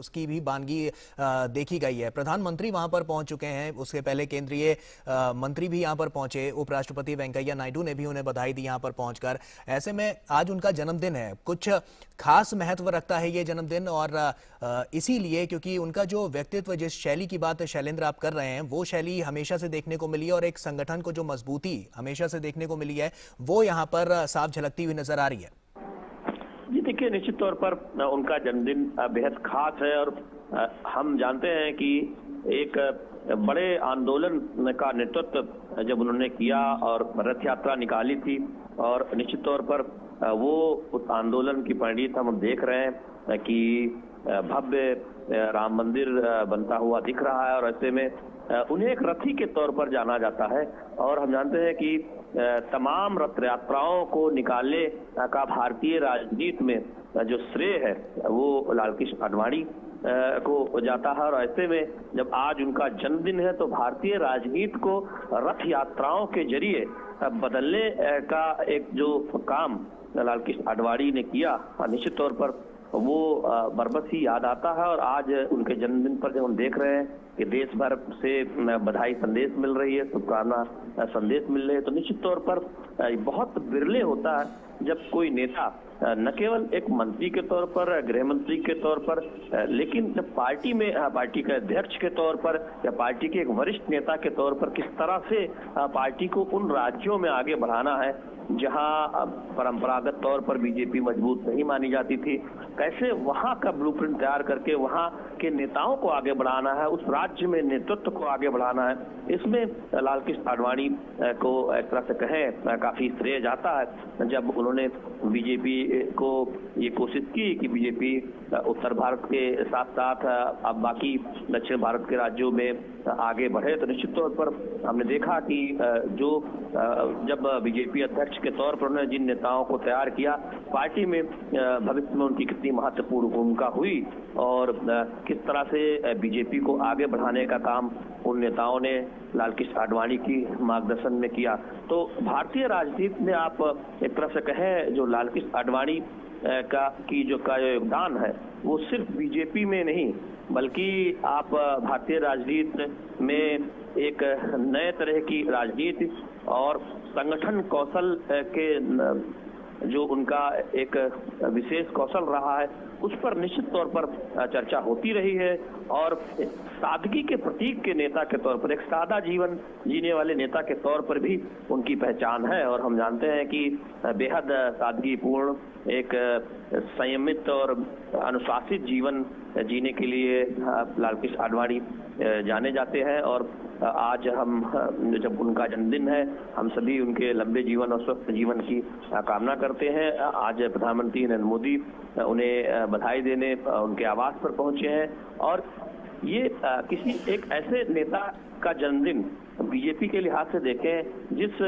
उसकी भी वानगी देखी गई है। प्रधानमंत्री वहां पर पहुंच चुके हैं, उसके पहले केंद्रीय मंत्री भी यहां पर पहुंचे, उपराष्ट्रपति वेंकैया नायडू ने भी उन्हें बधाई दी यहां पर पहुंचकर। ऐसे में आज उनका जन्मदिन है, कुछ खास महत्व रखता है ये जन्मदिन, और इसीलिए क्योंकि उनका जो व्यक्तित्व, जिस शैली की बात शैलेंद्र आप कर रहे हैं, वो शैली हमेशा से देखने को मिली है और एक संगठन को जो मजबूती हमेशा से देखने को मिली है वो यहाँ पर साफ झलकती हुई नजर आ रही है। जी देखिए, निश्चित तौर पर उनका जन्मदिन बेहद खास है और हम जानते हैं कि एक बड़े आंदोलन का नेतृत्व जब उन्होंने किया और रथ यात्रा निकाली थी, और निश्चित तौर पर वो उस आंदोलन की परिणति हम देख रहे हैं कि भव्य राम मंदिर बनता हुआ दिख रहा है, और ऐसे में उन्हें एक रथी के तौर पर जाना जाता है। और हम जानते हैं कि तमाम रथ यात्राओं को निकालने का भारतीय राजनीति में जो श्रेय है वो लाल कृष्ण आडवाणी को जाता है। और ऐसे में जब आज उनका जन्मदिन है तो भारतीय राजनीति को रथ यात्राओं के जरिए बदलने का एक जो काम लाल कृष्ण आडवाणी ने किया, निश्चित तौर पर वो बरबस ही याद आता है। और आज उनके जन्मदिन पर जब हम देख रहे हैं कि देश भर से बधाई संदेश मिल रही है, शुभकामना संदेश मिल रहे हैं, तो निश्चित तौर पर बहुत बिरले होता है जब कोई नेता न केवल एक मंत्री के तौर पर, गृह मंत्री के तौर पर, लेकिन पार्टी में पार्टी के अध्यक्ष के तौर पर या पार्टी के एक वरिष्ठ नेता के तौर पर किस तरह से पार्टी को उन राज्यों में आगे बढ़ाना है जहां परंपरागत तौर पर बीजेपी मजबूत नहीं मानी जाती थी, कैसे वहां का ब्लूप्रिंट तैयार करके वहां के नेताओं को आगे बढ़ाना है, उस राज्य में नेतृत्व को आगे बढ़ाना है। इसमें लाल कृष्ण आडवाणी को एक तरह से कहें काफी श्रेय जाता है जब उन्होंने बीजेपी को ये कोशिश की कि बीजेपी उत्तर भारत के साथ साथ अब बाकी दक्षिण भारत के राज्यों में आगे बढ़े। तो निश्चित तौर पर हमने देखा कि जो जब बीजेपी अध्यक्ष के तौर पर उन्होंने जिन नेताओं को तैयार किया, पार्टी में भविष्य में उनकी कितनी महत्वपूर्ण भूमिका हुई और किस तरह से बीजेपी को आगे बढ़ाने का काम उन नेताओं ने लाल कृष्ण आडवाणी की मार्गदर्शन में किया। तो भारतीय राजनीति में आप एक तरह से कहें जो लाल कृष्ण आडवाणी का योगदान है वो सिर्फ बीजेपी में नहीं बल्कि आप भारतीय राजनीति में एक नए तरह की राजनीति और संगठन कौशल के जो उनका एक विशेष कौशल रहा है उस पर निश्चित तौर पर चर्चा होती रही है। और सादगी के प्रतीक के नेता के तौर पर, एक सादा जीवन जीने वाले नेता के तौर पर भी उनकी पहचान है। और हम जानते हैं कि बेहद सादगीपूर्ण, एक संयमित और अनुशासित जीवन जीने के लिए लाल कृष्ण आडवाणी जाने जाते हैं। और आज हम जब उनका जन्मदिन है, हम सभी उनके लंबे जीवन और स्वस्थ जीवन की कामना करते हैं। आज प्रधानमंत्री नरेंद्र मोदी उन्हें बधाई देने उनके आवास पर पहुंचे हैं। और ये किसी एक ऐसे नेता का जन्मदिन बीजेपी के लिहाज से देखें जिस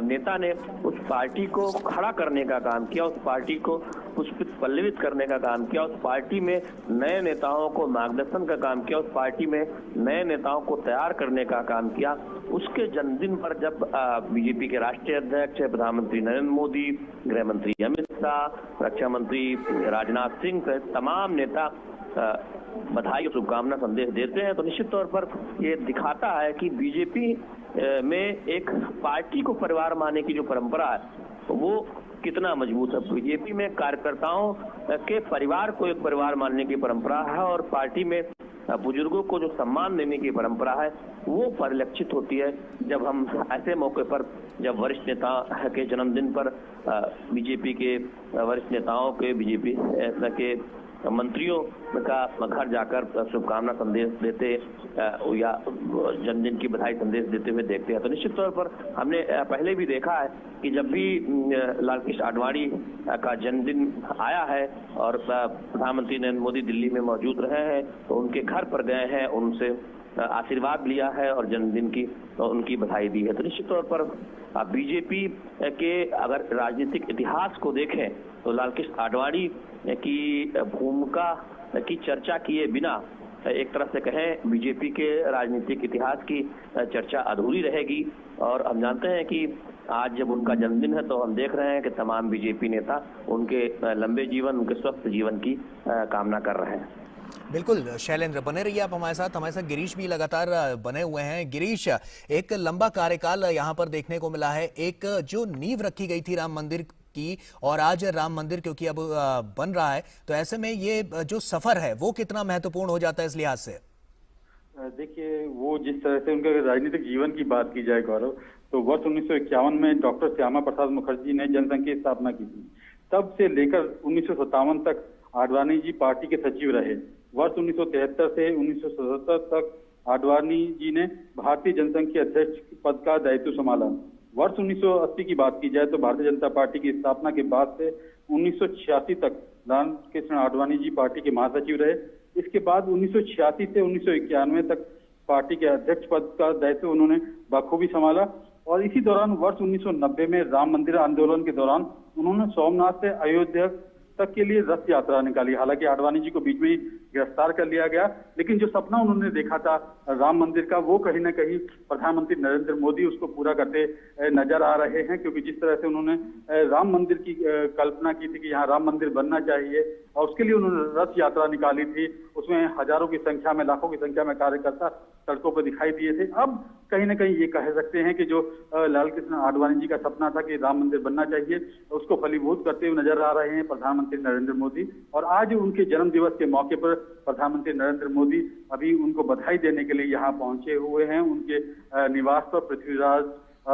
नेता ने उस पार्टी को खड़ा करने का काम किया, उस पार्टी को पुष्पित पल्लवित करने का काम किया, उस पार्टी में नए नेताओं को मार्गदर्शन का काम किया, उस पार्टी में नए नेताओं को तैयार करने का काम किया, उसके जन्मदिन पर जब बीजेपी के राष्ट्रीय अध्यक्ष प्रधानमंत्री नरेंद्र मोदी, गृह मंत्री अमित शाह, रक्षा मंत्री राजनाथ सिंह सहित तमाम नेता बधाई और शुभकामना संदेश देते हैं, तो निश्चित तौर पर ये दिखाता है कि बीजेपी में एक पार्टी को परिवार मानने की जो परंपरा है वो कितना मजबूत है। बीजेपी में कार्यकर्ताओं के परिवार को एक परिवार मानने की परंपरा है और पार्टी में बुजुर्गों को जो सम्मान देने की परंपरा है वो परिलक्षित होती है जब हम ऐसे मौके पर, जब वरिष्ठ नेता के जन्मदिन पर बीजेपी के वरिष्ठ नेताओं के, बीजेपी के मंत्रियों का घर जाकर शुभकामना संदेश देते या जन्मदिन की बधाई संदेश देते हुए देखते हैं। तो निश्चित तौर पर हमने पहले भी देखा है कि जब भी लाल कृष्ण आडवाणी का जन्मदिन आया है और प्रधानमंत्री नरेंद्र मोदी दिल्ली में मौजूद रहे हैं तो उनके घर पर गए हैं, उनसे आशीर्वाद लिया है और जन्मदिन की तो उनकी बधाई दी है। तो निश्चित तौर पर बीजेपी के अगर राजनीतिक इतिहास को देखें तो लाल कृष्ण आडवाणी की भूमिका की चर्चा किए बिना एक तरह से कहें बीजेपी के राजनीतिक इतिहास की चर्चा अधूरी रहेगी। और हम जानते हैं कि आज जब उनका जन्मदिन है तो हम देख रहे हैं कि तमाम बीजेपी नेता उनके लंबे जीवन, उनके स्वस्थ जीवन की कामना कर रहे हैं। बिल्कुल शैलेंद्र, बने रहिए आप हमारे साथ गिरीश भी लगातार बने हुए हैं। गिरीश, एक लंबा कार्यकाल यहाँ पर देखने को मिला है, एक जो नींव रखी गई थी राम मंदिर की, और आज राम मंदिर क्योंकि अब बन रहा है, तो ऐसे में ये जो सफर है वो कितना महत्वपूर्ण हो जाता है इस लिहाज से? देखिए, वो जिस तरह से उनके राजनीतिक जीवन की बात की जाए गौरव, तो वर्ष 1951 में डॉक्टर श्यामा प्रसाद मुखर्जी ने जनसंघ की स्थापना की थी। तब से लेकर 1957 तक आडवाणी जी पार्टी के सचिव रहे। वर्ष 1973 से 1977 तक आडवाणी जी ने भारतीय जनसंघ के अध्यक्ष पद का दायित्व संभाला। वर्ष 1980 की बात की जाए तो भारतीय जनता पार्टी की स्थापना के बाद से 1986 तक रामकृष्ण आडवाणी जी पार्टी के महासचिव रहे। इसके बाद 1986 से 1991 तक पार्टी के अध्यक्ष पद का दायित्व उन्होंने बखूबी संभाला। और इसी दौरान वर्ष 1990 में राम मंदिर आंदोलन के दौरान उन्होंने सोमनाथ से अयोध्या तक के लिए रथ यात्रा निकाली। हालांकि आडवाणी जी को बीच में ही गिरफ्तार कर लिया गया, लेकिन जो सपना उन्होंने देखा था राम मंदिर का, वो कहीं ना कहीं प्रधानमंत्री नरेंद्र मोदी उसको पूरा करते नजर आ रहे हैं। क्योंकि जिस तरह से उन्होंने राम मंदिर की कल्पना की थी कि यहाँ राम मंदिर बनना चाहिए, और उसके लिए उन्होंने रथ यात्रा निकाली थी, उसमें हजारों की संख्या में, लाखों की संख्या में कार्यकर्ता सड़कों पर दिखाई दिए थे। अब कहीं ना कहीं ये कह सकते हैं कि जो लाल कृष्ण आडवाणी जी का सपना था कि राम मंदिर बनना चाहिए, उसको फलीभूत करते हुए नजर आ रहे हैं प्रधानमंत्री नरेंद्र मोदी। और आज उनके जन्म दिवस के मौके पर प्रधानमंत्री नरेंद्र मोदी अभी उनको बधाई देने के लिए यहाँ पहुंचे हुए हैं, उनके निवास पर, पृथ्वीराज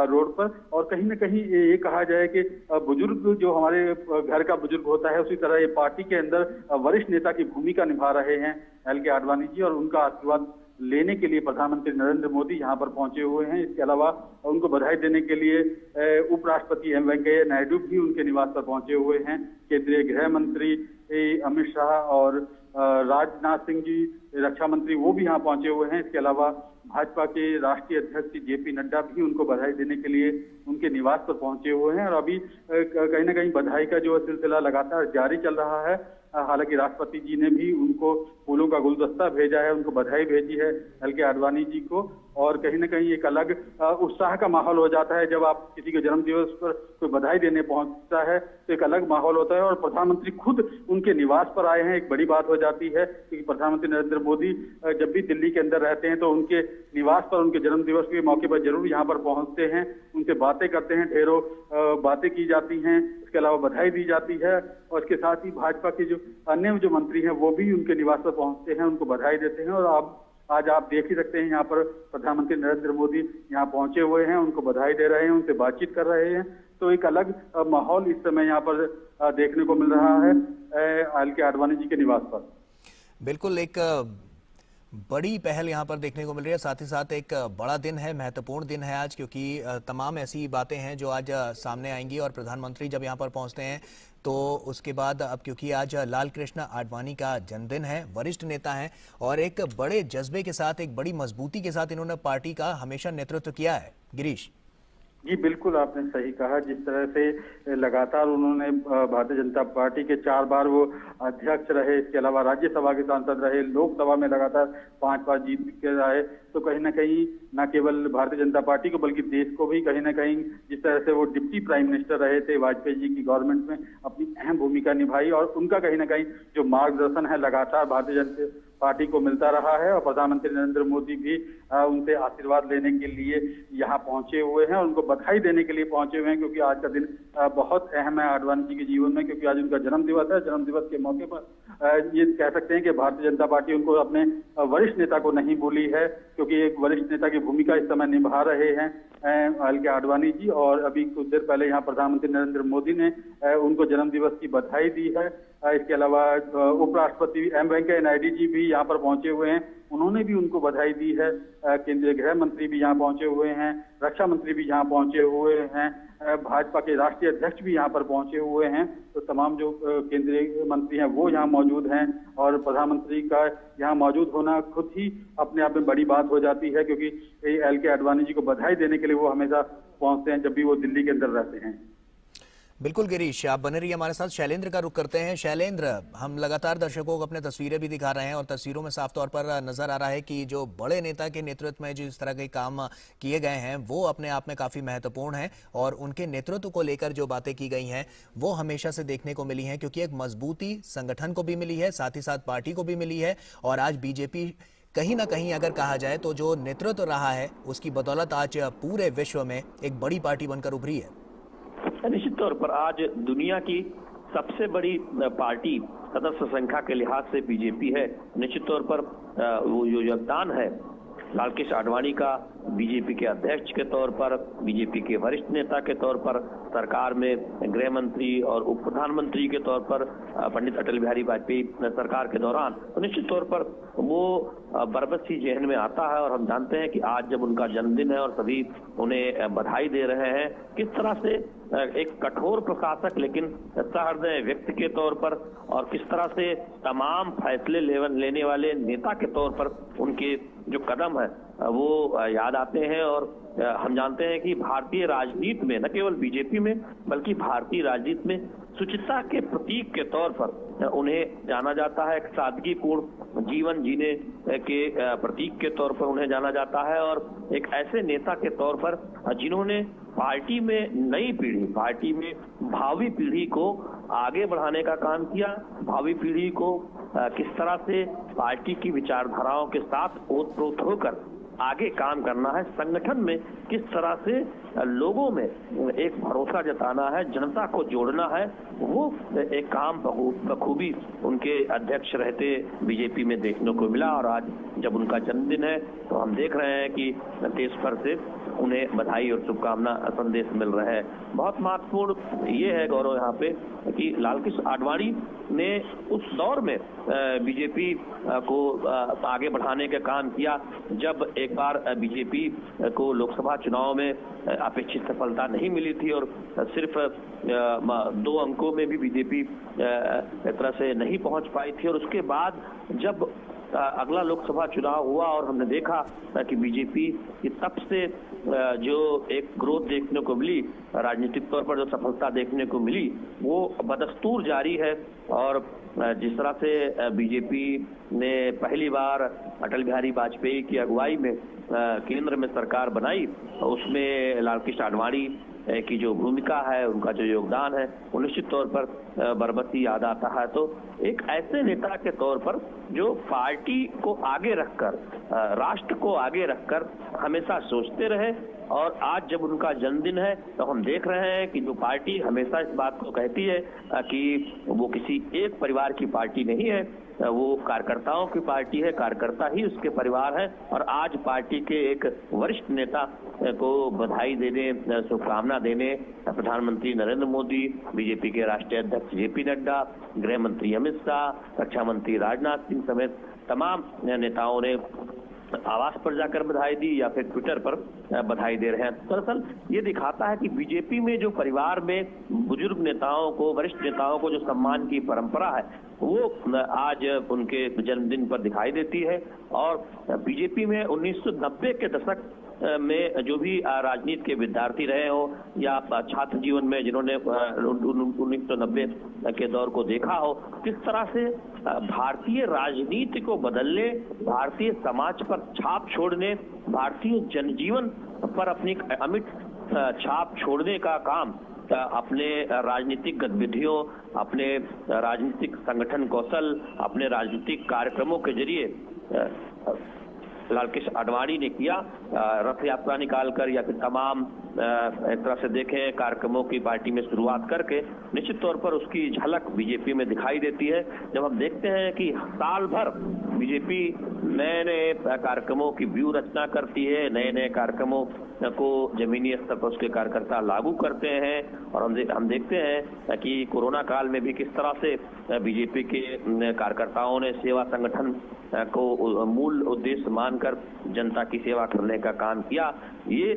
रोड पर। और कहीं ना कहीं ये कहा जाए कि बुजुर्ग जो हमारे घर का बुजुर्ग होता है, उसी तरह ये पार्टी के अंदर वरिष्ठ नेता की भूमिका निभा रहे हैं एल के आडवाणी जी, और उनका आशीर्वाद लेने के लिए प्रधानमंत्री नरेंद्र मोदी यहाँ पर पहुंचे हुए हैं। इसके अलावा उनको बधाई देने के लिए उपराष्ट्रपति एम वेंकैया नायडू भी उनके निवास पर पहुंचे हुए हैं। केंद्रीय गृह मंत्री अमित शाह और राजनाथ सिंह जी, रक्षा मंत्री, वो भी यहाँ पहुंचे हुए हैं। इसके अलावा भाजपा के राष्ट्रीय अध्यक्ष जेपी नड्डा भी उनको बधाई देने के लिए उनके निवास पर पहुंचे हुए हैं। और अभी कहीं ना कहीं बधाई का जो सिलसिला लगातार जारी चल रहा है। हालांकि राष्ट्रपति जी ने भी उनको फूलों का गुलदस्ता भेजा है, उनको बधाई भेजी है एल के आडवाणी जी को। और कहीं ना कहीं एक अलग उत्साह का माहौल हो जाता है जब आप किसी के जन्म दिवस पर कोई बधाई देने पहुंचता है, तो एक अलग माहौल होता है। और प्रधानमंत्री खुद उनके निवास पर आए हैं, एक बड़ी बात हो जाती है, क्योंकि प्रधानमंत्री नरेंद्र मोदी जब भी दिल्ली के अंदर रहते हैं तो उनके निवास पर, उनके जन्म दिवस के मौके पर जरूर यहाँ पर पहुंचते हैं, उनसे बातें करते हैं, ढेरों बातें की जाती हैं, इसके अलावा बधाई दी जाती है। और इसके साथ ही भाजपा के जो अन्य जो मंत्री हैं वो भी उनके निवास पर पहुंचते हैं, उनको बधाई देते हैं। और आज आप देख ही सकते हैं यहाँ पर प्रधानमंत्री नरेंद्र मोदी यहाँ पहुंचे हुए हैं, उनको बधाई दे रहे हैं, उनसे बातचीत कर रहे हैं। तो एक अलग माहौल इस समय यहाँ पर देखने को मिल रहा है एल के आडवाणी जी के निवास पर। बिल्कुल, एक बड़ी पहल यहाँ पर देखने को मिल रही है, साथ ही साथ एक बड़ा दिन है, महत्वपूर्ण दिन है आज, क्योंकि तमाम ऐसी बातें हैं जो आज सामने आएंगी। और प्रधानमंत्री जब यहाँ पर पहुँचते हैं तो उसके बाद, अब क्योंकि आज लाल कृष्ण आडवाणी का जन्मदिन है, वरिष्ठ नेता हैं और एक बड़े जज्बे के साथ, एक बड़ी मजबूती के साथ इन्होंने पार्टी का हमेशा नेतृत्व किया है। गिरीश जी बिल्कुल, आपने सही कहा। जिस तरह से लगातार उन्होंने भारतीय जनता पार्टी के 4 बार वो अध्यक्ष रहे, इसके अलावा राज्यसभा के सांसद रहे, लोकसभा में लगातार 5 बार जीत के आए, तो कहीं ना कहीं न केवल भारतीय जनता पार्टी को बल्कि देश को भी कहीं ना कहीं, जिस तरह से वो डिप्टी प्राइम मिनिस्टर रहे थे वाजपेयी जी की गवर्नमेंट में, अपनी अहम भूमिका निभाई। और उनका कहीं ना कहीं जो मार्गदर्शन है लगातार भारतीय जनता पार्टी को मिलता रहा है। और प्रधानमंत्री नरेंद्र मोदी भी उनसे आशीर्वाद लेने के लिए यहाँ पहुंचे हुए हैं, उनको बधाई देने के लिए पहुंचे हुए हैं, क्योंकि आज का दिन बहुत अहम है आडवाणी जी के जीवन में, क्योंकि आज उनका जन्म दिवस है। जन्म दिवस के मौके पर ये कह सकते हैं कि भारतीय जनता पार्टी उनको अपने वरिष्ठ नेता को नहीं भूली है, क्योंकि एक वरिष्ठ नेता की भूमिका इस समय निभा रहे हैं एल के आडवाणी जी। और अभी कुछ देर पहले यहाँ प्रधानमंत्री नरेंद्र मोदी ने उनको जन्म दिवस की बधाई दी है। इसके अलावा उपराष्ट्रपति एम वेंकैया नायडू जी भी यहाँ पर पहुंचे हुए हैं, उन्होंने भी उनको बधाई दी है। केंद्रीय गृह मंत्री भी यहाँ पहुंचे हुए हैं, रक्षा मंत्री भी यहाँ पहुंचे हुए हैं, भाजपा के राष्ट्रीय अध्यक्ष भी यहाँ पर पहुंचे हुए हैं। तो तमाम जो केंद्रीय मंत्री हैं वो यहाँ मौजूद हैं, और प्रधानमंत्री का यहाँ मौजूद होना खुद ही अपने आप में बड़ी बात हो जाती है, क्योंकि एल के आडवाणी जी को बधाई देने के लिए वो हमेशा पहुंचते हैं जब भी वो दिल्ली के अंदर रहते हैं। बिल्कुल गिरीश, आप बने रहिए हमारे साथ। शैलेंद्र का रुख करते हैं। शैलेंद्र, हम लगातार दर्शकों को अपने तस्वीरें भी दिखा रहे हैं और तस्वीरों में साफ तौर पर नजर आ रहा है कि जो बड़े नेता के नेतृत्व में जिस तरह के काम किए गए हैं वो अपने आप में काफी महत्वपूर्ण हैं और उनके नेतृत्व को लेकर जो बातें की गई हैं वो हमेशा से देखने को मिली हैं, क्योंकि एक मजबूती संगठन को भी मिली है, साथ ही साथ पार्टी को भी मिली है। और आज बीजेपी कहीं ना कहीं अगर कहा जाए तो जो नेतृत्व रहा है उसकी बदौलत आज पूरे विश्व में एक बड़ी पार्टी बनकर उभरी है। निश्चित तौर पर आज दुनिया की सबसे बड़ी पार्टी सदस्य संख्या के लिहाज से बीजेपी है। निश्चित तौर पर वो जो योगदान है लाल कृष्ण आडवाणी का बीजेपी के अध्यक्ष के तौर पर, बीजेपी के वरिष्ठ नेता के तौर पर, सरकार में गृह मंत्री और उप प्रधानमंत्री के तौर पर पंडित अटल बिहारी वाजपेयी सरकार के दौरान, तो निश्चित तौर पर वो बरबस ही जहन में आता है। और हम जानते हैं कि आज जब उनका जन्मदिन है और सभी उन्हें बधाई दे रहे हैं, किस तरह से एक कठोर प्रशासक लेकिन सहृदय व्यक्ति के तौर पर और किस तरह से तमाम फैसले लेने वाले नेता के तौर पर उनके जो कदम है वो याद आते हैं। और हम जानते हैं कि भारतीय राजनीति में, न केवल बीजेपी में बल्कि भारतीय राजनीति में शुचिता के प्रतीक के तौर पर उन्हें जाना जाता है। एक सादगीपूर्ण जीवन जीने के प्रतीक के तौर पर उन्हें जाना जाता है और एक ऐसे नेता के तौर पर जिन्होंने पार्टी में नई पीढ़ी, पार्टी में भावी पीढ़ी को आगे बढ़ाने का काम किया, भावी पीढ़ी को किस तरह से पार्टी की विचारधाराओं के साथ ओतप्रोत होकर आगे काम करना है, संगठन में किस तरह से लोगों में एक भरोसा जताना है, जनता को जोड़ना है, वो एक काम बखूबी उनके अध्यक्ष रहते बीजेपी में देखने को मिला। और आज जब उनका जन्मदिन है तो हम देख रहे हैं कि देश भर से उन्हें बधाई और शुभकामना संदेश मिल रहे हैं। बहुत महत्वपूर्ण ये है गौरव यहाँ पे कि लाल कृष्ण आडवाणी ने उस दौर में बीजेपी को आगे बढ़ाने का काम किया जब एक बार बीजेपी को लोकसभा चुनाव में अपेक्षित सफलता नहीं मिली थी और सिर्फ 2 अंकों में भी बीजेपी एक तरह से नहीं पहुंच पाई थी। और उसके बाद जब अगला लोकसभा चुनाव हुआ और हमने देखा कि बीजेपी की तब से जो एक ग्रोथ देखने को मिली, राजनीतिक तौर पर जो सफलता देखने को मिली वो बदस्तूर जारी है। और जिस तरह से बीजेपी ने पहली बार अटल बिहारी वाजपेयी की अगुवाई में केंद्र में सरकार बनाई, उसमें लाल कृष्ण आडवाणी की जो भूमिका है, उनका जो योगदान है वो निश्चित तौर पर बरबसी याद आता है। तो एक ऐसे नेता के तौर पर जो पार्टी को आगे रखकर, राष्ट्र को आगे रखकर हमेशा सोचते रहे। और आज जब उनका जन्मदिन है तो हम देख रहे हैं कि जो पार्टी हमेशा इस बात को कहती है कि वो किसी एक परिवार की पार्टी नहीं है, वो कार्यकर्ताओं की पार्टी है, कार्यकर्ता ही उसके परिवार है। और आज पार्टी के एक वरिष्ठ नेता को बधाई देने, शुभकामना देने प्रधानमंत्री नरेंद्र मोदी, बीजेपी के राष्ट्रीय अध्यक्ष जेपी नड्डा, गृह मंत्री अमित शाह, रक्षा मंत्री राजनाथ सिंह समेत तमाम नेताओं ने आवास पर जाकर बधाई दी या फिर ट्विटर पर बधाई दे रहे हैं। दरअसल ये दिखाता है कि बीजेपी में जो परिवार में बुजुर्ग नेताओं को, वरिष्ठ नेताओं को जो सम्मान की परंपरा है वो आज उनके जन्मदिन पर दिखाई देती है। और बीजेपी में 1990 के दशक में जो भी राजनीति के विद्यार्थी रहे हो या छात्र जीवन में जिन्होंने 1990 के दौर को देखा हो, किस तरह से भारतीय राजनीति को बदलने, भारतीय समाज पर छाप छोड़ने, भारतीय जनजीवन पर अपनी अमिट छाप छोड़ने का काम अपने राजनीतिक गतिविधियों, अपने राजनीतिक संगठन कौशल, अपने राजनीतिक कार्यक्रमों के जरिए लाल कृष्ण आडवाणी ने किया। रथ यात्रा निकालकर या फिर तमाम एक तरह से देखें कार्यक्रमों की पार्टी में शुरुआत करके निश्चित तौर पर उसकी झलक बीजेपी में दिखाई देती है। जब हम देखते हैं कि साल भर बीजेपी नए नए कार्यक्रमों की व्यूह रचना करती है, नए नए कार्यक्रमों को जमीनी स्तर पर उसके कार्यकर्ता लागू करते हैं। और हम देखते हैं कि कोरोना काल में भी किस तरह से बीजेपी के कार्यकर्ताओं ने सेवा संगठन को मूल उद्देश्य मानकर जनता की सेवा करने का काम किया। ये